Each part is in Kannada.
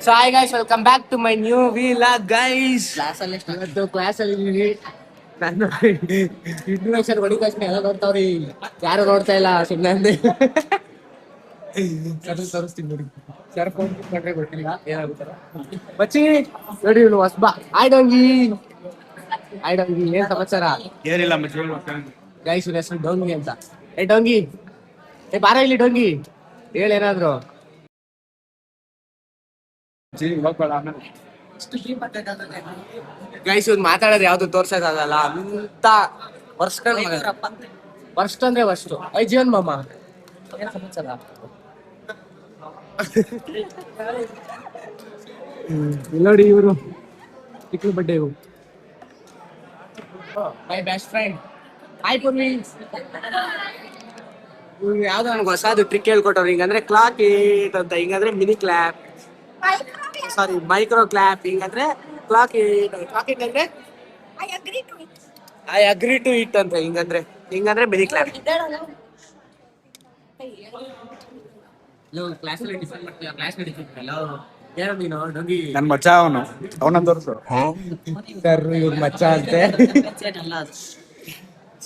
So hi guys, welcome back to my new vlog guys. ಇವತ್ತು ಕ್ಲಾಸಲ್ಲಿ ಇದ್ದೀವಿ. ನಾನು ಇಂಟ್ರೊಡಕ್ಷನ್ ಹೊಡಿತಕ್ಷಣ ಎಲ್ಲ ನೋಡ್ತಾವ್ರಿ, ಯಾರು ನೋಡ್ತಾ ಇಲ್ಲ ಸುಮ್ಮನೆ ಅಂದೆ. ತೋರಿಸ್ತೀನಿ ನೋಡಿ ಸರ್, ಫೋನ್ ಕೊಟ್ಟರೆ ಗೊತ್ತಿಲ್ಲ ಏನಾಗುತ್ತಾರ. ಬಚ್ಚಿ ನೋಡಿ ಇವನು ಹೊಸ್ಬಾ. ಆಯ್ ಡೋಂಗಿ ಏನ್ ಸಮಾಚಾರ? ಏನಿಲ್ಲ ಗೈಸ್, ಇವನ ಹೆಸರು ಡೋಂಗಿ ಅಂತ. ಏ ಡೋಂಗಿ, ಏ ಬಾರ ಇಲ್ಲಿ ಡೋಂಗಿ, ಹೇಳೇನಾದ್ರು. ಗೈಸ್, ಇವ್ನು ಮಾತಾಡೋದು ಯಾವ್ದು ತೋರ್ಸೋದಾಗಲ್ಲ ಅಂತ ವರ್ಷ ಅಂದ್ರೆ ವರ್ಷ. ಐ ಜೀವನ್ ಮಾಮ ಏನ್ ಸಮಾಚಾರ? ನೋಡಿ ಇವರು ಚಿಕ್ಕ ಬಡ್ಡೆ, ಇವು my best friend. Hi Purvi. ಯಾವ್ದು ನನಗೆ ಹೊಸದು ಟ್ರಿಕ್ ಹೇಳ್ಕೊಟ್ಟವ್ರು. ಹಿಂಗಂದ್ರೆ ಕ್ಲಾಕ್ ಏಟ್ ಅಂತ, ಹಿಂಗಂದ್ರೆ mini clap, sorry micro clap, ಹಿಂಗಂದ್ರೆ ಕ್ಲಾಕ್ ಏಟ್ ಅಂದ್ರೆ ಐ ಅಗ್ರಿ ಟು ಇಟ್ ಅಂತ, ಹಿಂಗಂದ್ರೆ ಮಿನಿ ಕ್ಲಾಪ್. ನನ್ ಮಚ್ಚ ಅವನ ತೋರ್ಸು ಸರ್, ಇವ್ರ ಮಚ್ಚ ಅಂತೆ.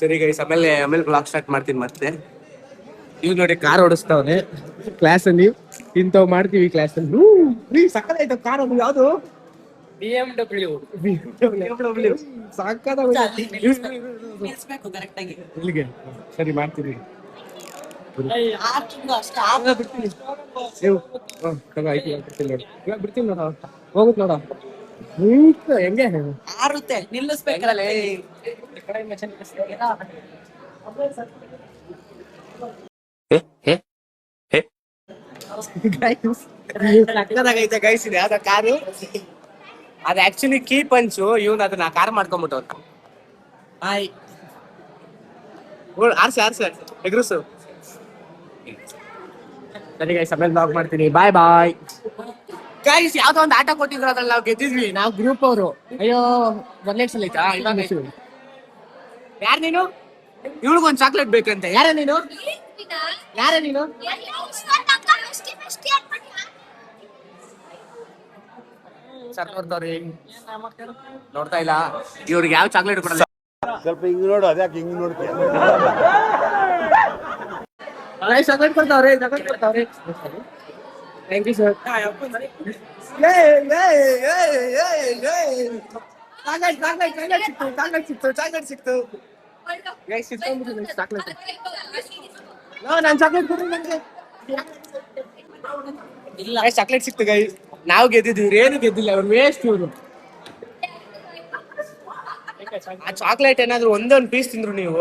ಸರಿ ಗೈಸ್, ಆಮೇಲೆ ಬ್ಲಾಗ್ ಸ್ಟಾರ್ಟ್ ಮಾಡ್ತೀನಿ ಮತ್ತೆ. ಇವ್ ನೋಡಿ ಕಾರ್ ಓಡಿಸ್ತಾವನೆ ಕ್ಲಾಸಲ್ಲಿ, ಇಂಥವ್ ಮಾಡ್ತೀವಿ ಕ್ಲಾಸಲ್ಲಿ. ಸಕ್ಕತ್ತಾಯ್ತು ಕಾರ್. ಅದು ಯಾವ್ದು? BMW. ಇಲ್ಲಿಗೆ ಸರಿ ಮಾಡ್ತೀವಿ. ಬಿಡ್ತೀನಿ ನೋಡ, ಹೋಗುತ್ತ ನೋಡ ಹೆಂಗೆ ಆರುತ್ತೆ. ನಿಲ್ಲಿಸ್ಬೇಕಲ್ಲ. ಗೈಸ್, ಇದೆ ಯಾವ್ದ ಕಾರು? ಅದು ಆಕ್ಚುಲಿ ಕೀ ಪಂಚು. ಇವನ್ ಅದನ್ನ ಕಾರ್ ಮಾಡ್ಕೊಂಡ್ಬಿಟ್ಟವ್ರು. ಹಾಯ್ ಆರ್ಸ ಎಗ್ರಸು. ಸರಿ ಗೈಸ್, ಆಮೇಲೆ ಬ್ಲಾಗ್ ಮಾಡ್ತೀನಿ. ಬಾಯ್ ಬಾಯ್ ಗೈಸ್. ಯಾವ್ದೋ ಒಂದು ಆಟ ಕೊಟ್ಟಿದ್ರು, ಅದ್ರಲ್ಲಿ ನಾವು ಗೆದ್ದಿದ್ವಿ. ನಾವು ಗ್ರೂಪ್ ಅವರು. ಅಯ್ಯೋ, ಒಂದೇ ಸಲ ಐತಾ? ಯಾರು ನೀನು? ಇವಳಿಗೊಂದು ಚಾಕ್ಲೇಟ್ ಬೇಕಂತೆ. ಯಾರ ನೀನು? ಸರ್ ನೋಡ್ತಾವ್ರಿ, ನೋಡ್ತಾ ಇಲ್ಲ. ಇವ್ರಿಗೆ ಯಾವ ಚಾಕ್ಲೇಟ್ ಕೊಡಲ್ಲ. ಸ್ವಲ್ಪ ಹಿಂಗ್ ನೋಡು, ಅದ್ಯಾಕೆ ಹಿಂಗ್ ನೋಡ್ತೀಯ? ಚಾಕ್ಲೇಟ್ ಕೊಡ್ತಾವ್ರೆ. Thank you sir. ಚಾಕ್ಲೇಟ್ ಸಿಕ್ತು. ನಾನು ಚಾಕ್ಲೇಟ್ ಕೊಡ್ರಿ ನನಗೆ. ಇಲ್ಲ, ಚಾಕ್ಲೇಟ್ ಸಿಕ್ತು ಗೈಸ್. ನಾವು ಗೆದ್ದಿದ್ವಿ, ಏನು ಗೆದ್ದಿಲ್ಲ. ಅವ್ರು ವೇಸ್ಟ್ ಇವರು. ಆ ಚಾಕ್ಲೇಟ್ ಏನಾದ್ರು ಒಂದೊಂದು ಪೀಸ್ ತಿಂದ್ರು ನೀವು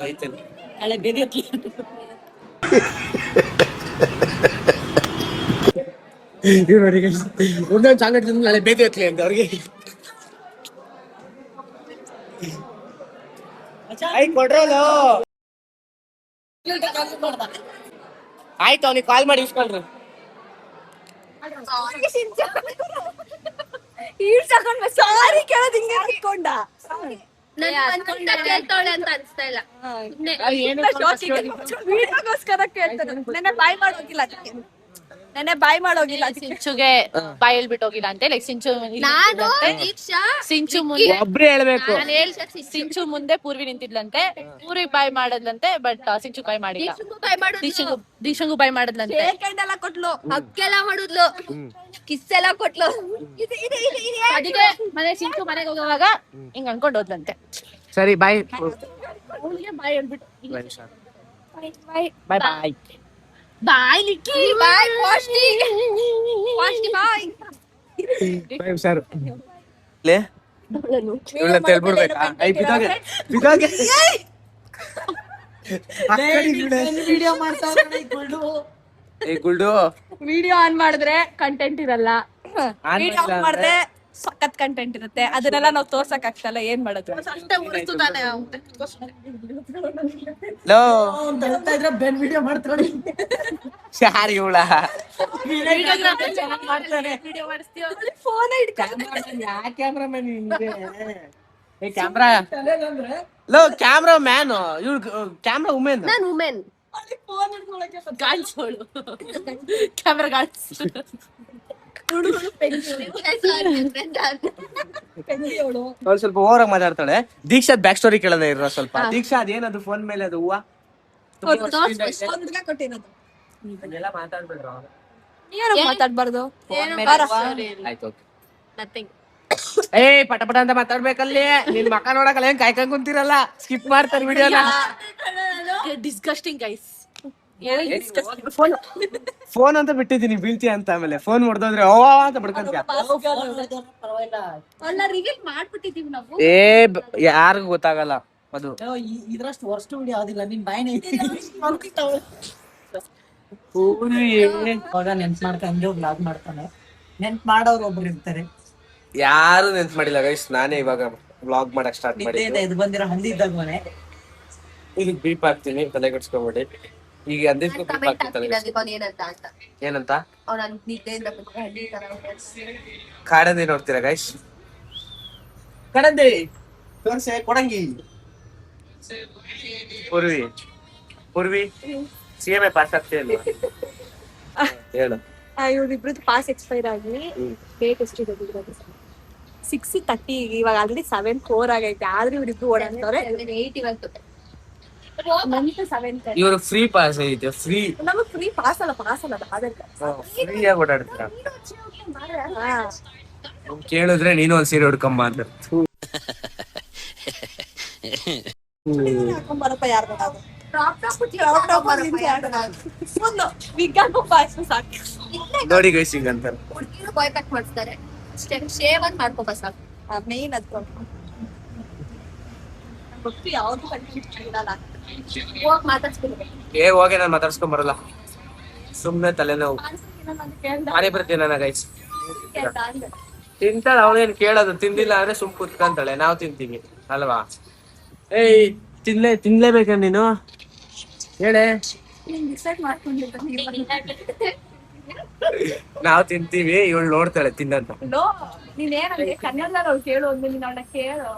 ಆಯ್ತಲ್ಲ. ಒಂದೊಂದು ಚಾಕ್ಲೇಟ್ ತಿಂದ್ರು ನಾಳೆ ಬೇದಿ ಹತ್ಲಿ ಅಂತ ಅವ್ರಿಗೆ. ಕೊಡ್ರಲ್ಲ. ಆಯ್ತು, ಅವ್ನಿಗೆ ಕಾಲ್ ಮಾಡಿ ಇಸ್ಕೊಳ್ರಿ. ಸಾರಿ ಕೇಳೋದು ಹಿಂಗೆ ಅನ್ಕೊಂಡ. ವಿಡಿಯೋಗೋಸ್ಕರ ಕೇಳ್ತಾನೆ. ನೆನ್ನೆ ಬಾಯ್ ಮಾಡೋಗಿಲ್ಲ. ಸಿಂಚುಗೆ ಬಾಯಲ್ಲಿ ಬಿಟ್ಟೋಗಿಲ್ಲ ಅಂತೆ. ಲೈಕ್ ಸಿಂಚು ಮುಂದೆ ಒಬ್ರೇ ಹೇಳ್ಬೇಕು. ಸಿಂಚು ಮುಂದೆ ಪೂರ್ವಿ ನಿಂತಿದ್ಲಂತೆ. ಪೂರ್ವಿ ಬಾಯ್ ಮಾಡದ್ಲಂತೆ, ಬಟ್ ಸಿಂಚು ಬಾಯ್ ಮಾಡಿಲ್ಲ. ದೀಶಂಗು ಬಾಯ್ ಮಾಡದ್ಲಂತೆ. ಎಲ್ಲ ಕೊಟ್ಲು, ಅಕ್ಕೆಲ್ಲ ಮಾಡಿದ್ಲು, ಕಿಸ್ ಎಲ್ಲ ಕೊಟ್ಲು. ಅದಕ್ಕೆ ಮನೆ ಸಿಂಚು ಮನೆಗೆ ಹೋಗುವಾಗ ಹಿಂಗ್ ಅನ್ಕೊಂಡ್ ಹೋದ್ಲಂತೆ. ಸರಿ ಬಾಯ್ ಬಾಯ್ ಹೇಳ್ಬಿಟ್ಟು ಬಾಯ್ ಬಾಯ್ ಬಾಯ್ ನಿಕ್ಕಿ ಬಾಯ್ ವಾಶ್ಟಿ ಬಾಯ್ ಬಾಯ್ ಸರ್. ಲೇ ಇವಳ ತೆಲ್ಬಿಡ್ಬೇಕಾ? ಐ ಬಿದೋಗೆ ವಿಡಿಯೋ ಮಾಡ್ತಾವ್ರೆ. ಗುಲ್ಡು ವಿಡಿಯೋ ಆನ್ ಮಾಡಿದ್ರೆ ಕಂಟೆಂಟ್ ಇರಲ್ಲ. ವಿಡಿಯೋ ಮಾಡಿದ್ರೆ ಸಖತ್ ಕಂಟೆಂಟ್ ಇರುತ್ತೆ. ಅದನ್ನೆಲ್ಲ ನಾವು ತೋರ್ಸಕ್ ಆಗ್ತಲ್ಲ, ಏನ್ ಮಾಡೋದು? ಬೆನ್ ವಿಡಿಯೋ ಮಾಡ್ತಾಳೆ. ಯಾರು ಇವಳ? ಫೋನ್ ಕ್ಯಾಮ್ರಾಮನ್ ಕ್ಯಾಮ್ರಾ ಲೋ ಕ್ಯಾಮ್ರಾ ಮ್ಯಾನ್. ಇವ್ಳು ಕ್ಯಾಮ್ರಾ ವುಮೆನ್. ನಾನು ವುಮೆನ್. ಕಾಣಿಸೋಳು ಕ್ಯಾಮ್ರಾ ಕಾಣಿಸ್ ಅವ್ಳು ಸ್ವಲ್ಪ ಓವರ್ ಆಗಿ ಮಾತಾಡ್ತಾಳೆ. ದೀಕ್ಷಾದ್ ಬ್ಯಾಕ್ ಸ್ಟೋರಿ ಕೇಳೋದೇ ಇರೋ ಸ್ವಲ್ಪ. ದೀಕ್ಷಾ ಅದೇನದು ಫೋನ್ ಮೇಲೆ ಅದು ಹೂವ ಎಲ್ಲ ಮಾತಾಡ್ಬಿಡ್ರು. ಮಾತಾಡ್ಬಾರ್ದು. ಆಯ್ತು ಏ ಪಟ ಪಟ ಅಂತ ಮಾತಾಡ್ಬೇಕಲ್ಲಿ. ನಿನ್ ಮಕ್ಕ ನೋಡಕಲ್ಲ ಏನ್ ಕಾಯ್ಕೊಂಡ್ ಕುಂತಿರಲ್ಲ, ಸ್ಕಿಪ್ ಮಾಡ್ತಾರೆ ವಿಡಿಯೋನ. Disgusting guys. ಫೋನ್ ಅಂತ ಬಿಟ್ಟಿದ್ದೀನಿ ಬೀಳ್ತಿ ಅಂತ. ಆಮೇಲೆ ಫೋನ್ ಹೊಡೆದೋದ್ರೆ ಓ ಅಂತ ಬಿಡ್ಕೊಂತ. ಏ ಯಾರಿಗೂ ಗೊತ್ತಾಗಲ್ಲ ಅದು. ಇದ್ರಷ್ಟು ವರ್ಸ್ಟ್ ವಿಡಿಯೋ ಯಾವ್ದಿಲ್ಲ. ನಿನ್ ಬಾಯಿನ ಇವಾಗ ನೆನ್ಪ್ ಮಾಡ್ಕೊಂಡು ಬ್ಲಾಗ್ ಮಾಡ್ತಾನೆ. ನೆನ್ಪ್ ಮಾಡೋರು ಒಬ್ರು ಇರ್ತಾರೆ. ಯಾರು ನೆನ್ಸ್ ಮಾಡಿಲ್ಲ ಗೈಸ್, ನಾನೇ ಇವಾಗ ವ್ಲಾಗ್ ಮಾಡಕ್ ಸ್ಟಾರ್ಟ್ ಮಾಡಿದ್ದೆ. ಇದು ಬಂದಿರೋ ಹಂದಿ ಇದ್ದಾಗ ಮನೆ. ಇದಕ್ ಬೀಪ್ ಹಾಕ್ತೀನಿ, ತಲೆ ಕೆಡ್ಸ್ಕೊಬೇಡಿ. ಈಗ ಅಂದಿದ್ಕು ಬೀಪ್ ಹಾಕ್ತೀನಿ. ಏನಂತ ಕಾಡಂದಿ ನೋಡ್ತೀರಾ ಗೈಸ್? ಕಡಂದಿ ತೋರ್ಸೆ ಕೊಡಂಗಿ. ಪೂರ್ವಿ CMA ಪಾಸ್ ಆಗ್ತಿಲ್ಲ ಹೇಳು. ಇವ್ರಿಬ್ರದ್ದು ಪಾಸ್ ಎಕ್ಸ್ಪೈರ್ ಆಗಿ ಡೇಟ್ ಎಷ್ಟಿದೆ 6:30. ಇವಾಗ ಆಲ್ರೆಡಿ 7:04 ಆಗೈತೆ. ಆದ್ರೆ ಇವ್ರಿಬ್ರು ಓಡಾಡ್ತವ್ರೆ. ಇವ್ರು ಫ್ರೀ ಪಾಸ್ ಐತೆ. ಫ್ರೀ ನಮಗ್ ಫ್ರೀ ಪಾಸ್ ಅಲ್ಲ ಆಧಾರ್ ಕಾರ್ಡ್ ಫ್ರೀ ಆಗಿ ಓಡಾಡ್ತೀರಾ. ಕೇಳಿದ್ರೆ ನೀನು ಒಂದ್ ಸೀರೆ ಹುಡ್ಕೊಂಬ ಅಂತ. ಹಾಕೊಂಬರಪ್ಪ ಯಾರು ನೋಡಿ ಗೈಸ್ ಹಿಂಗ ಅಂತಾರೆ. ಬಾಯ್ ಕಟ್ ಮಾಡ್ತಾರೆ. ಶೇವ್ ಅಂತ ಮಾಡ್ಕೋಬ ಸಾಕು. ಮೇನ್ ಅದ್ಕೊಂಡು ಯಾವ್ದು ಕಂಡಿಲ್ಲ. ಹೋಗ್ ಮಾತಾಡ್ಸ್ಬಿಡ್ಬೇಕು. ಏ ಹೋಗಿ ನಾನು ಮಾತಾಡ್ಸ್ಕೊಂಡ್ ಬರಲ್ಲ, ಸುಮ್ನೆ ತಲೆನೋವು. ಪಾನಿಪುರಿ ತಿನ್ನೋಣ ಗೈಸ್. ತಿಂತಾಳ ಅವಳೇನ್ ಕೇಳೋದು. ತಿಂದಿಲ್ಲ ಅಂದ್ರೆ ಸುಮ್ ಕುತ್ಕೊಂತಾಳೆ, ನಾವ್ ತಿಂತೀವಿ ಅಲ್ವಾ? ಏಯ್ ತಿನ್ಲೇಬೇಕ ನೀನು ಹೇಳೆ. ನಾವ್ ತಿಂತೀವಿ, ಇವಳು ನೋಡ್ತಾಳೆ ತಿನ್ನಂತ. ನೀನೇನಂದ್ರೆ ಕನ್ನಡ ಕೇಳು ಒಂದು ನಿನ್ನ ಕೇಳು.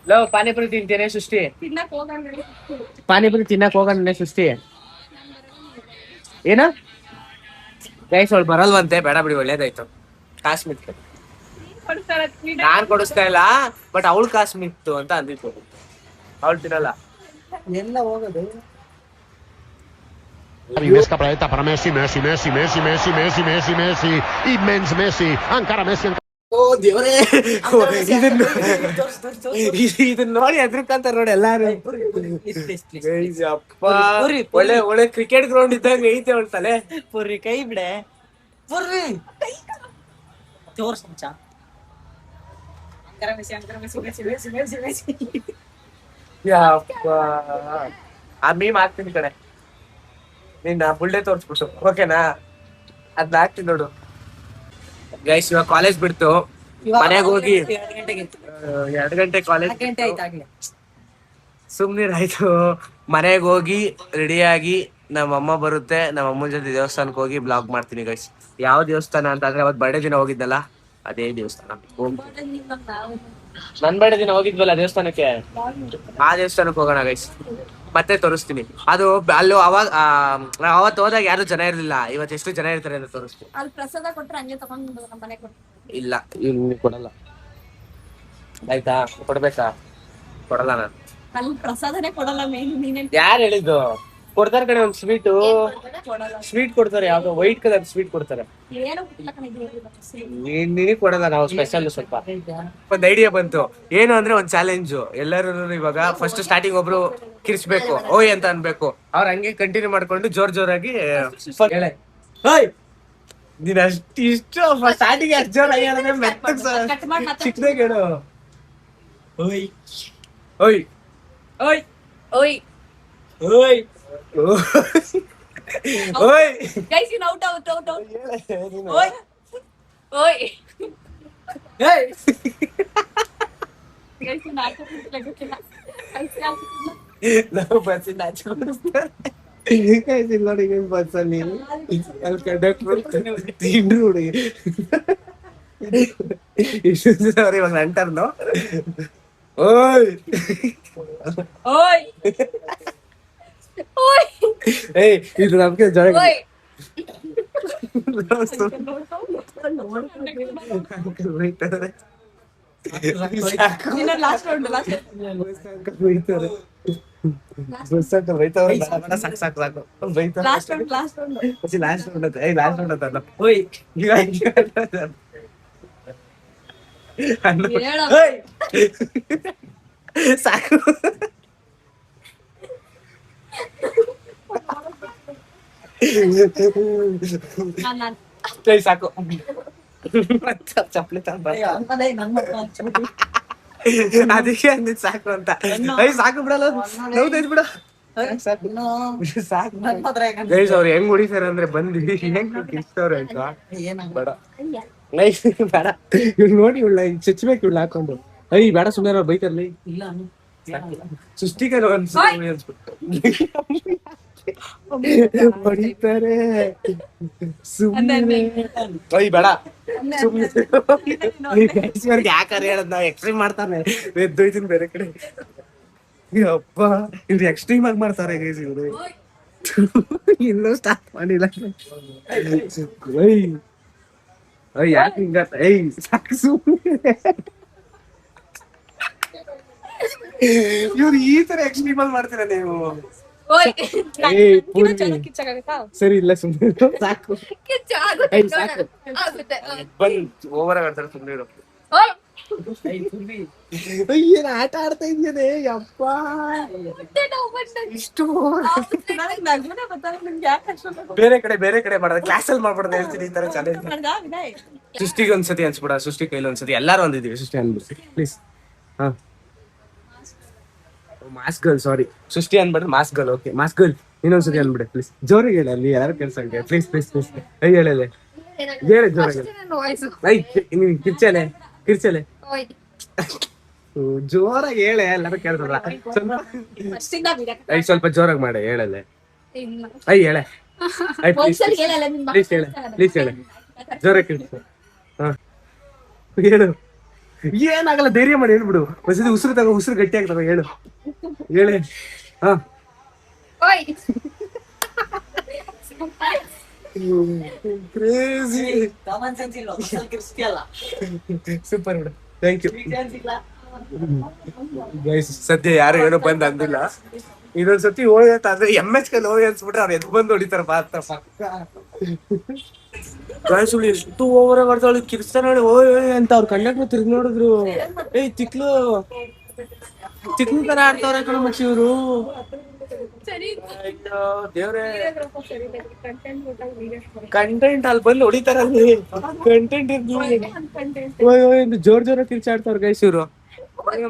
ಲವ್ ಪಾನಿಪುರಿ ತಿಂತೇನೆ ಸೃಷ್ಟಿ. ತಿನ್ನಕ್ ಹೋಗಂಗ ಪಾನಿಪುರಿ ತಿನ್ನಕ್ ಹೋಗೋಣ ಸೃಷ್ಟಿ. ಏನ ಗೈಸ್ ಅವಳು ಬರಲ್ವಂತೆ. ಬೇಡ ಬಿಡಿ, ಒಳ್ಳೇದಾಯ್ತು. ಕಾಸು ಮಿತ್ತು. ನಾನ್ ಕೊಡಿಸ್ತಾ ಇಲ್ಲ, ಬಟ್ ಅವಳು ಕಾಸು ಮಿತ್ತು ಅಂತ ಅಂದಿತ್ತು. ಅವಳು ತಿನ್ನಲ್ಲ. ಎಲ್ಲ ಹೋಗೋದು Rinnesca preta per Messi, immens Messi, ancora Messi. ಓ ದೇವ್ರೇ, ಇದನ್ನ ನೋಡಿ ಎದ್ರಕಂತ ನೋಡಿ ಎಲ್ಲಾರು. ಅಪ್ಪ ಒಳ್ಳೆ ಕ್ರಿಕೆಟ್ ಗ್ರೌಂಡ್ ಇದ್ದಂಗ ಐತೆ ಅವಳ ತಲೆ. ಪುರ್ರಿ ಕೈ ಬಿಡೆ. ಪುರ್ರಿ ತೋರ್ಸ್ ಮುಂಚ. ಯಪ್ಪ ಆ ಮೀಮ್ ಹಾಕ್ತೀನಿ ಕಡೆ. ನಿನ್ನ ಬುಲ್ಡೆ ತೋರ್ಸ್ಬಿಟ್ಟು ಓಕೆನಾ? ಅದ್ನ ಹಾಕ್ತೀನಿ ನೋಡು ಗೈಸ್. ಇವಾಗ ಕಾಲೇಜ್ ಬಿಡ್ತು, ಮನೆಗೆ ಹೋಗಿ 2 ಗಂಟೆ ಕಾಲೇಜ್ ಸುಮ್ನಿರಾಯ್ತು. ಮನೆಗೆ ಹೋಗಿ ರೆಡಿಯಾಗಿ ನಮ್ಮಮ್ಮ ಬರುತ್ತೆ, ನಮ್ಮಮ್ಮನ ಜೊತೆ ದೇವಸ್ಥಾನಕ್ಕೆ ಹೋಗಿ ಬ್ಲಾಗ್ ಮಾಡ್ತೀನಿ ಗೈಸ್. ಯಾವ ದೇವಸ್ಥಾನ ಅಂತ ಅಂದ್ರೆ ಅವತ್ತು ಬರ್ಡೇ ದಿನ ಹೋಗಿದ್ದಲ್ಲ, ಅದೇ ದೇವಸ್ಥಾನ. ನನ್ ಬರ್ಡೇ ದಿನ ಹೋಗಿದ್ವಲ್ಲ ದೇವಸ್ಥಾನಕ್ಕೆ, ಆ ದೇವಸ್ಥಾನಕ್ಕೆ ಹೋಗೋಣ ಗೈಸ್. ಮತ್ತೆ ತೋರಿಸ್ತೀನಿ. ಅದು ಅಲ್ಲೂ ಅವಾಗ ಅವತ್ತು ಹೋದಾಗ ಯಾರು ಜನ ಇರ್ಲಿಲ್ಲ. ಇವತ್ತು ಎಷ್ಟು ಜನ ಇರ್ತಾರೆ ಅಂತ ತೋರಿಸ್ತೀನಿ. ಅಲ್ಲಿ ಪ್ರಸಾದ ಕೊಟ್ರೆ ಹಂಗೆ ತಗೊಂಡು ನಮ್ಮ ಮನೆಗೆ ಕೊಟ್ಟು. ಇಲ್ಲ ಇವ್ನು ಕೊಡಲ್ಲ ಆಯ್ತಾ? ಕೊಡ್ಬೇಕಾ? ಕೊಡಲ್ಲ ನಾನು. ಅಲ್ಲಿ ಪ್ರಸಾದನೇ ಕೊಡಲ್ಲ. ಮೇನ್ ನೀನೇ ಯಾರು ಹೇಳಿದ್ದು? ಕೊಡ್ತಾರೆ ಕಡೆ ಒಂದ್ ಸ್ವೀಟ್ ಕೊಡ್ತಾರೆ. ಯಾವ್ದೋ ವೈಟ್ ಕಲರ್ ಸ್ವೀಟ್ ಕೊಡ್ತಾರೆ. ಏನು ನಿನಗೆ ಕೊಡಲ್ಲ, ನಾವು ಸ್ಪೆಷಲ್. ಸ್ವಲ್ಪ ಒಂದ್ ಐಡಿಯಾ ಬಂತು. ಏನು ಅಂದ್ರೆ ಒಂದ್ ಚಾಲೆಂಜು. ಎಲ್ಲರೂ ಇವಾಗ ಫಸ್ಟ್ ಸ್ಟಾರ್ಟಿಂಗ್ ಒಬ್ರು ಕಿರ್ಚ್ಬೇಕು, ಓಯ್ ಅಂತ ಅನ್ಬೇಕು. ಅವ್ರ ಹಂಗೆ ಕಂಟಿನ್ಯೂ ಮಾಡ್ಕೊಂಡು ಜೋರಾಗಿ ಹೇಳೆ. ನೀನ್ ಇಷ್ಟು ಸ್ಟಾರ್ಟಿಂಗ್ ಅಷ್ಟು ಜೋರಾಗಿ ಹೇಳಿದ್ರೆ ಮೆತ್ತಗ್ ಚಿಕ್ಕದಾಗ ಹೇಳು. ಓಯ್ ಓಯ್ ಓಯ್ ಓಯ್ ಓಯ್ ಓಯ್ ಗೈಸ್ ಇನ್ ಔಟ್ ಓಯ್ ಓಯ್ ಗೈಸ್ ಇನ್ ಔಟ್ ನಾವು ಬಸ್ಸಿನ ನಾಚಿಕೊಂಡಿಸ್ತಾರೆ. ನೋಡಿ ಬಸ್ಸಲ್ಲಿ ಅಲ್ಲಿ ಕಂಡಕ್ಟರ್ ತಿಂಡ್ರು ಹುಡುಗಿ ಇಷ್ಟು ಇವಾಗ ನಂಟರ್ನು. ಓಯ್ ಓಯ್ ಓಯ್ ಏಯ್ ಇದು ನಮ್ಗೆ ಜೋರಾಗಿ ಅಂಕಲ್ ಬೈತಾರೆ. ಲಾಸ್ಟ್ ರೌಂಡ್ ಬೈತಾರೆ. ಬಸ್ ಅಂಕಲ್ ಬೈತಾವ್ರೆ. ಸಾಕು ಸಾಕು ಸಾಕು ಬೈತಾರೆ. Last round last round last round ಅಂತ ಲಾಸ್ಟ್ ರೌಂಡ್ ಅಂತ ಓಯ್ ಈಗ ಸಾಕು ಸಾಕು ಚಪ್ಪಲಿ ಅದಕ್ಕೆ ಅಂದಿದ್ ಸಾಕು ಅಂತ. ಸಾಕು ಬಿಡಲ್ಲ ಹೌದೈತ್ ಬಿಡ ಗೈಸ್ ಅವ್ರು ಹೆಂಗ್ ಹೊಡಿತಾರೆ ಅಂದ್ರೆ ಬಂದ್ವಿ ಹೆಂಗ್ ಕಿಸ್ತವ್ರೆ ಆಯ್ತಾ ಬೇಡ ನೈಸ್ ಬೇಡ ಇವ್ರು ನೋಡಿ ಇವಳ ಚಚ್ಬೇಕು ಇವಳು ಹಾಕೊಂಡು ಐ ಬೇಡ ಸುಮ್ಮನೆ ಬೈಕಲ್ಲಿ ಇಲ್ಲ ಸೃಷ್ಟಿಕರ ಹೊಡಿತಾರೆ ಸುಮ್ಮನೆ ಐ ಬೇಡ ಯಾಕಾರ ಹೇಳದ್ ನಾವ್ ಎಕ್ಸ್ಟ್ರೀಮ್ ಮಾಡ್ತಾನೆ ಎದ್ದೋಯ್ತೀನಿ ಬೇರೆ ಕಡೆ ಅಪ್ಪ ಇವ್ರು ಎಕ್ಸ್ಟ್ರೀಮ್ ಆಗಿ ಮಾಡ್ತಾರೆ ಗೈಸ್ ಇವ್ರು ಇನ್ನೂ ಸ್ಟಾರ್ಟ್ ಮಾಡಿಲ್ಲ ಯಾಕೆ ಹಿಂಗ ಸಾಕು ಸುಮ್ಮನೆ ಇವ್ರು ಈ ತರ ಎಕ್ಸ್ಟ್ರೀಮ್ ಆಗಿ ಮಾಡ್ತೀರಾ ನೀವು ಸರಿ ಇಲ್ಲ ಸುಮ್ಮನೆ ಸಾಕು ಸಾಕು ಬಂದ್ ಓವರ್ ಆಗಿ ಆಡ್ತಾರೆ ಸುಮ್ಮನೆ ಏನ್ ಆಟ ಆಡ್ತಾ ಇದ್ದೇನೆ ಯಪ್ಪ ಇಷ್ಟು ಬೇರೆ ಕಡೆ ಮಾಡೋದು ಕ್ಲಾಸಲ್ಲಿ ಮಾಡ್ಬಿಡೋದು ಹೇಳ್ತೀನಿ ಈ ತರ ಚಾಲೆಂಜ್. ಸೃಷ್ಟಿಗೆ ಒಂದ್ಸತಿ ಅನ್ಸ್ಬಿಡ ಸೃಷ್ಟಿ ಕೈಲಿ ಒಂದ್ಸತಿ ಎಲ್ಲಾರು ಒಂದಿದೀವಿ ಸೃಷ್ಟಿ ಅನ್ಬಿಡ್ಸಿ ಪ್ಲೀಸ್. ಹಾ ಮಾಸ್ಕ್ ಗರ್ಲ್ ಸಾರಿ ಸೃಷ್ಟಿ ಅನ್ಬಿಡ್ರಿ mask girl okay mask girl ಇನ್ನೊಂದ್ಸತಿ ಅನ್ಬಿಡೆ ಪ್ಲೀಸ್ ಜೋರಿಗೆ ಹೇಳ ಅಲ್ಲಿ ಯಾರು ಕೆಲ್ಸಂಗೆ ಪ್ಲೀಸ್ ಪ್ಲೀಸ್ ಪ್ಲೀಸ್ ಐ ಹೇಳಲೆ ಹೇಳಿ ಜೋರಾಗಿ ಐ ನೀನ್ ಕಿರ್ಚಲೆ ಕಿರ್ಚಲೆ ಜೋರಾಗಿ ಹೇಳೆ ಎಲ್ಲರೂ ಕೇಳ್ತದ ಐ ಸ್ವಲ್ಪ ಜೋರಾಗಿ ಮಾಡಿ ಹೇಳಲೆ ಐ ಹೇಳೆ ಐ ಪ್ಲೀಸ್ ಪ್ಲೀಸ್ ಹೇಳೆ ಪ್ಲೀಸ್ ಹೇಳೆ ಜೋರಾಗಿ ಕಿರ್ಚು ಹಾ ಹೇಳು ಏನಾಗಲ್ಲ ಧೈರ್ಯ ಮಾಡಿ ಹೇಳ್ಬಿಡು ಒಂದ್ಸತಿ ಉಸಿರು ತಗೋ ಉಸಿರು ಗಟ್ಟಿ ಆಗ್ತವ ಹೇಳು ಹೇಳಿ ಹಾ ಕ್ರೇಜಿ ಸೂಪರ್ ಬಿಡು ಥ್ಯಾಂಕ್ ಯು ಗೈಸ್ ಸದ್ಯ ಯಾರು ಏನೋ ಬಂದ್ ಅಂದಿಲ್ಲ ಇದೊಂದ್ಸತಿ ಹೋಯ್ತ ಅಂದ್ರೆ MS ಕೈಲಿ ಹೋಗಿ ಅನ್ಸ್ಬಿಟ್ರೆ ಅವ್ರು ಎದ್ದು ಬಂದು ಹೊಡಿತಾರ ಪಾತ್ರ ಪಕ್ಕ ಗಾಯಸುಳು ಎಷ್ಟು ಓವರ್ ಮಾಡ್ತಾಳು ಕಿರ್ಸ್ತಾ ನೋಡಿ ಓಯ್ ಅಂತ ಅವ್ರ ಕಂಡಕ್ಟರ್ ತಿರ್ಗಿ ನೋಡಿದ್ರು ಏಯ್ ತಿಕ್ಲು ತರ ಆಡ್ತಾವ್ರೆ ಕಣ ಮಚ್ಚಿ ಇವ್ರು ದೇವ್ರೆ ಕಂಟೆಂಟ್ ಅಲ್ಲಿ ಬಂದು ಹೊಡಿತಾರಲ್ಲಿ ಕಂಟೆಂಟ್ ಇರ್ಲಿ ಓಯ್ ಜೋರ್ ಜೋರ ಕಿರ್ಚಾಡ್ತಾವ್ರ ಗೈಸ್ ಇವ್ರು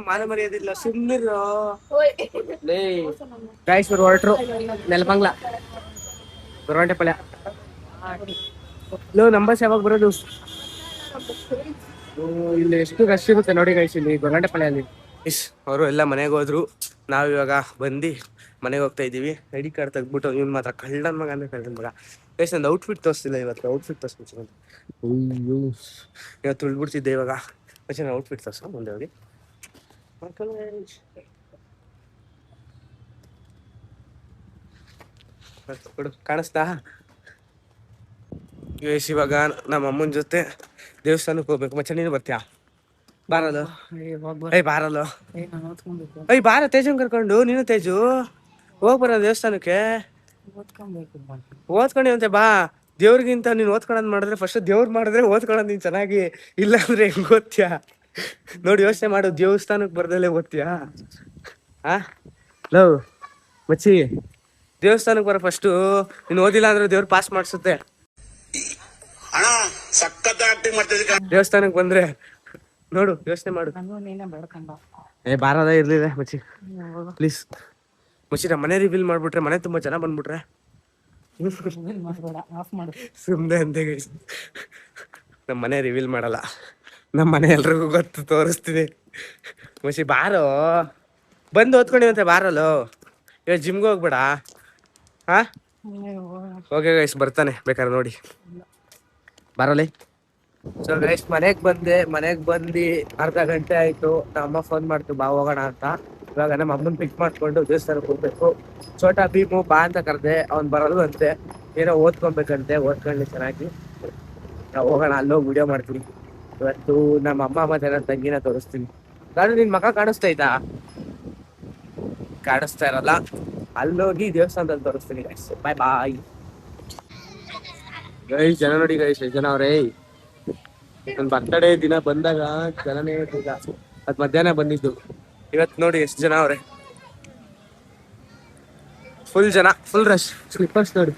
ಮಾನ ಮರ್ಯಾದಿಲ್ಲ ಸುಮ್ಮನಿರು ಗೈಸ್ ಇವ್ರು ಹೊರಟ್ರು ನೆಲಮಂಗ್ಲ ಗೊರವಂಟೆಪಾಳ್ಯ ಲೋ ನಂಬರ್ಸ್ ಯಾವಾಗ ಬರೋದು ಇಲ್ಲಿ ಎಷ್ಟು ರಶ್ ಇರುತ್ತೆ ನೋಡಿ ಗೈಸ್ ಇಲ್ಲಿ ಗೊರವಂಟೆಪಾಳ್ಯಲ್ಲಿ ಇಸ್ ಅವರು ಎಲ್ಲ ಮನೆಗೆ ಹೋದ್ರು ನಾವ್ ಇವಾಗ ಬಂದು ಮನೆಗೆ ಹೋಗ್ತಾ ಇದೀವಿ ಐಡಿ ಕಾರ್ಡ್ ತೆಗ್ದ್ಬಿಟ್ಟು ಇವ್ನು ಮಾತ್ರ ಕಳ್ಳನ್ ಮಗ ಅಂದ್ರೆ ಕಳ್ಳನ್ ಮಗ ಗೈಸ್ ನಂದು ಔಟ್ಫಿಟ್ ತೋರಿಸ್ತಿಲ್ಲ ಇವತ್ತು ಔಟ್ಫಿಟ್ ತೋರಿಸ್ಬಿಟ್ಟು ಅಯ್ಯೋ ಇವತ್ತು ತುಳ್ಬಿಡ್ತಿದ್ದೆ ಇವಾಗ പക്ഷെ ನಾನು ಔಟ್ಫಿಟ್ ತೋರಿಸೋ ಮುಂದೆ ಹೋಗಿ ಕೊಡು ಕಾಣಿಸ್ತಾ ಗೈಸ್ ಇವಾಗ ನಮ್ಮ ಅಮ್ಮನ ಜೊತೆ ದೇವಸ್ಥಾನಕ್ಕೆ ಹೋಗ್ಬೇಕು ಮಚ್ಚ ನೀನು ಬರ್ತೀಯಾ ಬಾರಲು ಐ ಬಾರಲು ಐ ಬಾರ ತೇಜನ್ ಕರ್ಕೊಂಡು ನೀನು ತೇಜು ಹೋಗ್ ಬರೋ ದೇವಸ್ಥಾನಕ್ಕೆ ಓದ್ಕೊಂಡಿವಂತೆ ಬಾ ದೇವ್ರಿಗಿಂತ ನೀನ್ ಓದ್ಕೊಳೋದ್ ಮಾಡಿದ್ರೆ ಫಸ್ಟ್ ದೇವ್ರು ಮಾಡಿದ್ರೆ ಓದ್ಕೊಳೋದ್ ನೀನ್ ಚೆನ್ನಾಗಿ ಇಲ್ಲ ಅಂದ್ರೆ ಹೆಂಗ್ ಓದ್ತೀಯಾ ನೋಡಿ ಯೋಚನೆ ಮಾಡು ದೇವಸ್ಥಾನಕ್ಕೆ ಬರ್ದಲ್ಲೇ ಓದ್ತೀಯಾ ಆ ಲವ್ ಮಚ್ಚಿ ದೇವಸ್ಥಾನಕ್ಕೆ ಬರೋ ಫಸ್ಟು ನೀನ್ ಓದಿಲ್ಲ ಅಂದ್ರೆ ದೇವ್ರು ಪಾಸ್ ಮಾಡ್ಸುತ್ತೆ ದೇವಸ್ಥಾನಕ್ಕೆ ಬಂದ್ರೆ ನೋಡು ಯೋಚನೆ ಮಾಡು ಏ ಬಾರದ ಇರ್ಲಿಲ್ಲ ಮಚ್ಚಿ ಪ್ಲೀಸ್ ಮಚ್ಚಿ ನಮ್ಮ ಮನೆ ರಿವೀಲ್ ಮಾಡ್ಬಿಟ್ರೆ ಮನೆ ತುಂಬಾ ಜನ ಬಂದ್ಬಿಟ್ರೆ ಸುಮ್ನೆ ಅಂತೆ ಗೈಸ್ ನಮ್ಮ ಮನೆ ರಿವೀಲ್ ಮಾಡಲ್ಲ ನಮ್ಮ ಮನೆ ಎಲ್ರಿಗೂ ಗೊತ್ತು ತೋರಿಸ್ತೀನಿ ಮಚ್ಚಿ ಬಾರೋ ಬಂದು ಓದ್ಕೊಂಡಿವಂತೆ ಬಾರಲ್ಲೋ ಇವಾಗ ಜಿಮ್ಗೆ ಹೋಗ್ಬೇಡ ಹಾ ಓಕೆ ಗೈಸ್ ಬರ್ತಾನೆ ಬೇಕಾದ್ರೆ ನೋಡಿ ಬರಲಿ ಸೊ ಗೈಸ್ ಮನೆಗ್ ಬಂದು ಅರ್ಧ ಗಂಟೆ ಆಯ್ತು ನಮ್ಮ ಅಮ್ಮ ಫೋನ್ ಮಾಡ್ತು ಬಾ ಹೋಗೋಣ ಅಂತ ಇವಾಗ ನಮ್ಮ ಅಮ್ಮನ್ ಪಿಕ್ ಮಾಡ್ಕೊಂಡು ದೇವಸ್ಥಾನಕ್ಕೆ ಹೋಗ್ಬೇಕು ಛೋಟಾ ಭೀಮು ಬಾ ಅಂತ ಕರೆದೆ ಅವ್ನ್ ಬರಲ್ವಂತೆ ಏನೋ ಓದ್ಕೊಬೇಕಂತೆ, ಓದ್ಕೊಂಡು ಚೆನ್ನಾಗಿ ನಾವು ಹೋಗೋಣ, ಅಲ್ಲೋಗಿ ವಿಡಿಯೋ ಮಾಡ್ತೀನಿ. ಇವತ್ತು ನಮ್ಮ ಅಮ್ಮ ಮತ್ತೆ ನನ್ನ ತಂಗಿನ ತೋರಿಸ್ತೀನಿ. ನಾನು ನಿನ್ ಮಗ ಕಾಣಿಸ್ತಾ ಕಾಣಿಸ್ತಾ ಇರಲ್ಲ, ಅಲ್ಲೋಗಿ ದೇವಸ್ಥಾನದಲ್ಲಿ ತೋರಿಸ್ತೀನಿ ಗೈಸ್. ಬಾಯ್ ಬಾಯ್ ಗೈಸ್. ಜನ ನೋಡಿ ಗೈಸ್, ಎಷ್ಟು ಜನ ಅವ್ರೇ. ನನ್ನ ಬರ್ತಡೇ ದಿನ ಬಂದಾಗ ಜನನೇ ಇರ್ಲಿಲ್ಲ, ಅದ್ ಮಧ್ಯಾಹ್ನ ಬಂದಿದ್ದು. ಇವತ್ತು ನೋಡಿ ಎಷ್ಟು ಜನ ಅವ್ರೆ, ಫುಲ್ ಜನ, ಫುಲ್ ರಶ್. ಸ್ಲಿಪ್ಪರ್ಸ್ ನೋಡಿ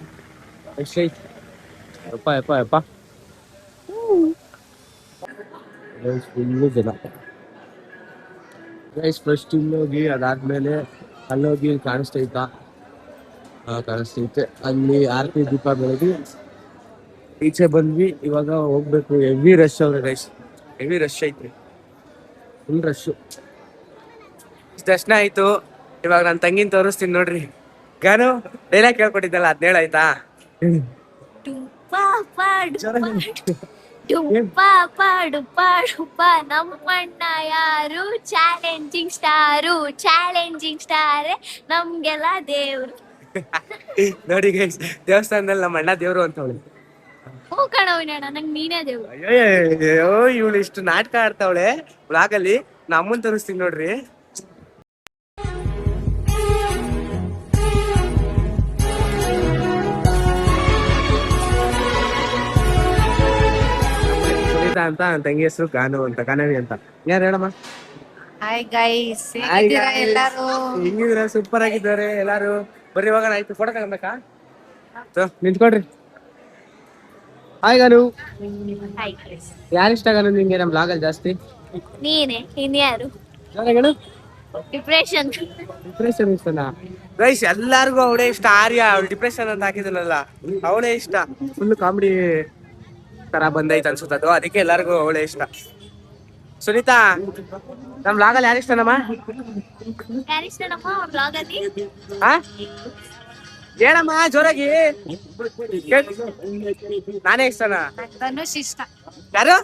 ಎಷ್ಟೈತಿ. ಯಪ್ಪ ಯಪ್ಪ ಯಪ್ಪ, ಫುಲ್ಲು ಜನ ಗೈಸ್. ಫಸ್ಟ್ ಇಲ್ಲೋಗಿ ಅದಾದ್ಮೇಲೆ ಅಲ್ಲೋಗಿ ಕಾಣಿಸ್ತೈತಾ? ಕಾಣಿಸ್ತೈತೆ. ಅಲ್ಲಿ ಆರತಿ ದೀಪ ಬೆಳಗಿ ಈಚೆ ಬಂದ್ವಿ. ಇವಾಗ ಹೋಗ್ಬೇಕು. ಹೆವಿ ರಶ್ ಅವ್ರೆ ಗೈಸ್, ಹೆವಿ ರಶ್ ಐತ್ರಿ, ಫುಲ್ ರಶ್ಶು. ದರ್ಶನ ಆಯ್ತು. ಇವಾಗ ನನ್ನ ತಂಗಿನ ತೋರಿಸ್ತೀನಿ ನೋಡ್ರಿ. ಗಾನು ಡೈಲಾಗ್ ಕೇಳ್ಕೊಟ್ಟಿದ್ದಲ್ಲ, ಅದ್ನ ಹೇಳಾಯ್ತಾ? ನಮ್ಮಣ್ಣ ಯಾರು ಚಾಲೆಂಜಿಂಗ್ ಸ್ಟಾರೇ ನಮ್ಗೆಲ್ಲ ದೇವ್ರು. ನೋಡಿ ಗೈಸ್, ದೇವಸ್ಥಾನದಲ್ಲಿ ನಮ್ಮ ಅಣ್ಣ ದೇವ್ರು ಅಂತ ಅವಳು. ಹೂ ಕಣವಣ್ಣ, ನಂಗೆ ನೀನೇ ದೇವ್ರು. ಅಯ್ಯೋ ಇವಳು ಇಷ್ಟು ನಾಟಕ ಆಡ್ತಾವಳೆ ಬ್ಲಾಗಲ್ಲಿ. ನಮ್ಮನ್ ತೋರಿಸ್ತೀನಿ ನೋಡ್ರಿ. ಸುನೀತಾ ಅಂತ, ನನ್ನ ತಂಗಿ ಹೆಸರು ಗಾನು ಅಂತ, ಕಾನವಿ ಅಂತ. ಯಾರು ಹೇಳಮ್ಮ? ಹಾಯ್ ಗೈಸ್, ಎಲ್ಲರೂ ಹೆಂಗಿದ್ರ? ಸೂಪರ್ ಆಗಿದ್ದಾರೆ ಎಲ್ಲಾರು. ಬರ್ರಿ ಇವಾಗ ಆಯ್ತು, ಫೋಟೋ ತಗೊಬೇಕಾ? ನಿಂತ್ಕೊಡ್ರಿ. ಹಾಯ್ ಗಾನು. ಯಾರು ಇಷ್ಟ ಗಾನು ನಿಂಗೆ ನಮ್ಮ ಬ್ಲಾಗಲ್ಲಿ ಜಾಸ್ತಿ? ನೀನೆ, ಇನ್ಯಾರು? ಹೇಳು. ಡಿಪ್ರೆಷನ್ ಇಷ್ಟನಾ ಗೈಸ್? ಎಲ್ಲಾರ್ಗು ಅವಳೇ ಇಷ್ಟ. ಆರ್ಯ, ಅವಳು ಡಿಪ್ರೆಷನ್ ಅಂತ ಹಾಕಿದನಲ್ಲ, ಅವಳೇ ಇಷ್ಟ. ಫುಲ್ ಕಾಮಿಡಿ ತರ ಬಂದೈತೆ ಅನ್ಸುತ್ತದು, ಅದಕ್ಕೆ ಎಲ್ಲಾರ್ಗು ಅವಳೇ ಇಷ್ಟ. ಸುನೀತಾ, ನಮ್ ಬ್ಲಾಗಲ್ಲಿ ಯಾರು ಇಷ್ಟನಮ್ಮ? ಯಾರಿಷ್ಟನಮ್ಮ ಬ್ಲಾಗಲ್ಲಿ? ಹಾ ಹೇಳಮ್ಮ ಜೋರಾಗಿ. ನಾನೇ ಇಷ್ಟನಾ? ಧನುಷ್ ಇಷ್ಟ. ಯಾರು?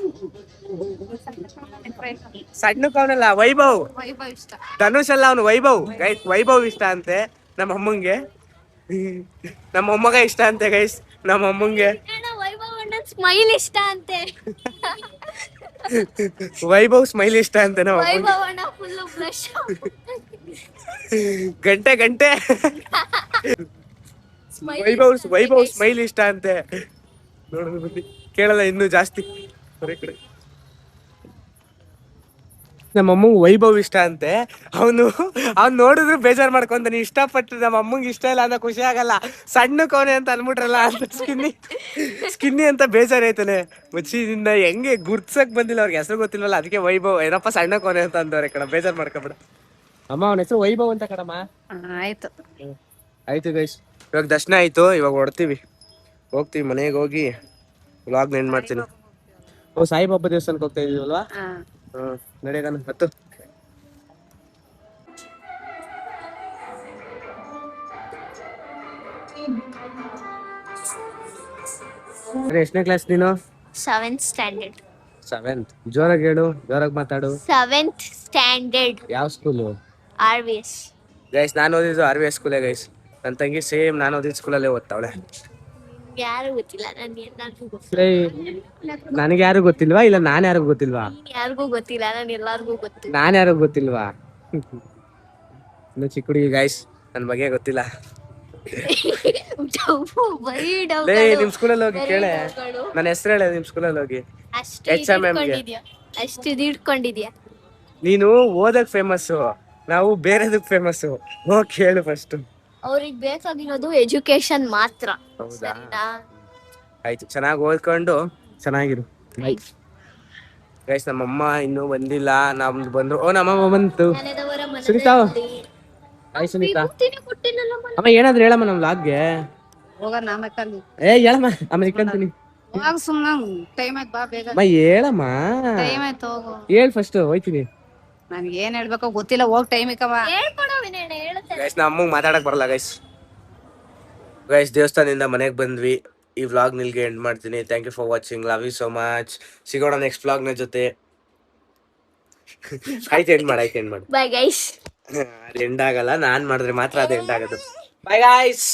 ಸಣ್ಣಕ್ ಅವನಲ್ಲ, ವೈಭವ್. ವೈಭವ್ ಇಷ್ಟ. ಧನುಷ್ ಅಲ್ಲ, ಅವನು ವೈಭವ್. ಗೈಸ್, ವೈಭವ್ ಇಷ್ಟ ಅಂತೆ ನಮ್ಮ ಅಮ್ಮಂಗೆ. ನಮ್ಮ ಮೊಮ್ಮಗ ಇಷ್ಟ ಅಂತೆ ಗೈಸ್, ನಮ್ಮ ಅಮ್ಮಂಗೆ. ವೈಭವ್ ಅಣ್ಣನ್ ಸ್ಮೈಲ್ ಇಷ್ಟ ಅಂತೆ. ವೈಭವ್ ಸ್ಮೈಲ್ ಇಷ್ಟ ಅಂತೆ ನಮ್ಮ ಅಮ್ಮಂಗೆ. ವೈಭವ್ ಅಣ್ಣ ಫುಲ್ ಬ್ಲಶ್. ಗಂಟೆ ವೈಭವ್ ಸ್ಮೈಲ್ ಇಷ್ಟ ಅಂತೆ. ನೋಡೋದು ಬನ್ನಿ, ಕೇಳಲ್ಲ ಇನ್ನು ಜಾಸ್ತಿ. ನಮ್ಮ ಅಮ್ಮಂಗ್ ವೈಭವ್ ಇಷ್ಟ ಅಂತೆ. ಅವ್ನು ನೋಡಿದ್ರು ಬೇಜಾರ್ ಮಾಡ್ಕೊಂತಾನೆ. ಇಷ್ಟಪಟ್ಟು ನಮ್ಮ ಅಮ್ಮಂಗೆ ಇಷ್ಟ ಇಲ್ಲ ಅಂತ ಖುಷಿ ಆಗಲ್ಲ. ಸಣ್ಣಕವನೆ ಅಂತ ಅನ್ಬಿಟ್ರಲ್ಲ ಅಂತ ಸ್ಕಿನ್ನಿ ಅಂತ ಬೇಜಾರೈತಾನೆ. ಮಚ್ಚಿ ನಿನ್ನ ಹೆಂಗೆ ಗುರ್ಸಕ್ ಬಂದಿಲ್ಲ, ಅವ್ರಿಗೆ ಹೆಸರು ಗೊತ್ತಿಲ್ವಲ್ಲ, ಅದಕ್ಕೆ ವೈಭವ್ ಏನಪ್ಪ ಸಣ್ಣಕವನೆ ಅಂತ ಅಂದವ್ರೆ ಕಣ. ಬೇಜಾರ್ ಮಾಡ್ಕೊಬೇಡ ಅಮ್ಮ, ಅವನ ಹೆಸರು ವೈಭವ್ ಅಂತ ಕಣಮ್ಮ. ಆಯ್ತು ಆಯ್ತು ಗೈಸ್, ಇವಾಗ ದರ್ಶನ ಆಯ್ತು. ಇವಾಗ ಹೋಗ್ತೀವಿ ಮನೆಗೆ ಹೋಗಿ ವ್ಲಾಗ್ ಎಂಡ್ ಮಾಡ್ತೀನಿ. ಓ, ಸಾಯಿಬಾಬಾ ದೇವಸ್ಥಾನಕ್ಕೆ ಹೋಗ್ತಾ ಇದೀವಲ್ವಾ? ನಡೆಯೋಣ ಹತ್ತು. ಎಷ್ಟನೇ ಕ್ಲಾಸ್ ನೀನು? 7th standard. 7th. ಜೋರಾಗಿ ಹೇಳು, ಜೋರಾಗಿ ಮಾತಾಡು. 7th standard. ಯಾವ ಸ್ಕೂಲು? RVS. ಗೈಸ್, ನಾನು ಓದಿದ್ದು RVS ಸ್ಕೂಲೇ ಗೈಸ್. ನನ್ನ ತಂಗಿ ಸೇಮ್ ನಾನು ಓದಿದ ಸ್ಕೂಲಲ್ಲೇ ಓದ್ತಾವಳೆ. ಯಾರು ಗೊತ್ತಿಲ್ಲ, ಎಲ್ಲಾರ್ಗೂ ಗೊತ್ತಿಲ್ಲ. ನನಗೆ ಯಾರು ಗೊತ್ತಿಲ್ವಾ? ಇಲ್ಲ ನಾನು ಯಾರಿಗೂ ಗೊತ್ತಿಲ್ವಾ? ಯಾರಿಗೂ ಗೊತ್ತಿಲ್ಲ, ನಾನು ಎಲ್ಲಾರ್ಗೂ ಗೊತ್ತು. ನಾನು ಯಾರಿಗೂ ಗೊತ್ತಿಲ್ವಾ? ಇನ್ನು ಚಿಕ್ಕ ಹುಡುಗಿ ಗೈಸ್, ನನ್ನ ಬಗ್ಗೆ ಗೊತ್ತಿಲ್ಲ. ನಿಮ್ ಸ್ಕೂಲಲ್ಲಿ ಹೋಗಿ ಕೇಳೆ, ನನ್ನ ಹೆಸರು ಹೇಳ. ನಿಮ್ ಸ್ಕೂಲಲ್ಲಿ ಹೋಗಿ ಅಷ್ಟು ಇಟ್ಕೊಂಡಿದ್ಯಾ? ನೀನು ಓದಕ್ ಫೇಮಸ್, ನಾವು ಬೇರೆದಕ್ ಫೇಮಸ್. ಹೋಗಿ ಕೇಳು ಫಸ್ಟ್. ಅವ್ರಿಗೆ ಬೇಕಾಗಿರೋದು ಎಜುಕೇಶನ್ ಮಾತ್ರ. ಹೌದಾ? ಆಯ್ತು, ಚೆನ್ನಾಗಿ ಓದ್ಕೊಂಡು ಚೆನ್ನಾಗಿರು. ಗೈಸ್, ನಮ್ಮಮ್ಮ ಇನ್ನೂ ಬಂದಿಲ್ಲ. ನಮ್ದು ಬಂದ್ರು. ಓ, ನಮ್ಮಮ್ಮ ಬಂತು. ಸುನೀತಾ, ಹಾಯ್ ಸುನೀತಾ. ಅಮ್ಮ ಏನಾದ್ರು ಹೇಳಮ್ಮ ನಮ್ ಲಾಗ್ಗೆ. ಏ ಹೇಳಮ್ಮ, ಆಮೇಲೆ ಇಟ್ಕೊಂತೀನಿ. ಅಮ್ಮ ಹೇಳಮ್ಮ, ಹೇಳ್ ಫಸ್ಟ್, ಹೋಯ್ತೀನಿ. ನನ್ಗೆ ಏನ್ ಹೇಳ್ಬೇಕೋ ಗೊತ್ತಿಲ್ಲ, ಹೋಗ್ ಟೈಮ್ ಗೈಸ್, ನಮ್ಮ ಅಮ್ಮಂಗೆ ಮಾತಾಡಕ್ ಬರಲ್ಲ ಗೈಸ್. ದೇವಸ್ಥಾನದಿಂದ ಮನೆಗೆ ಬಂದ್ವಿ. ಈ ವ್ಲಾಗ್ ನಿಲ್ಗೆ ಎಂಡ್ ಮಾಡ್ತೀನಿ. Thank you for watching. Love you so much. ಸಿಗೋಣ ನೆಕ್ಸ್ಟ್ ವ್ಲಾಗ್ನ ಜೊತೆ. ಆಯ್ತು, ಎಂಡ್ ಮಾಡು. Bye guys. ಅದು ಎಂಡ್ ಆಗಲ್ಲ, ನಾನ್ ಮಾಡಿದ್ರೆ ಮಾತ್ರ ಅದು ಎಂಡ್ ಆಗೋದು. Bye guys.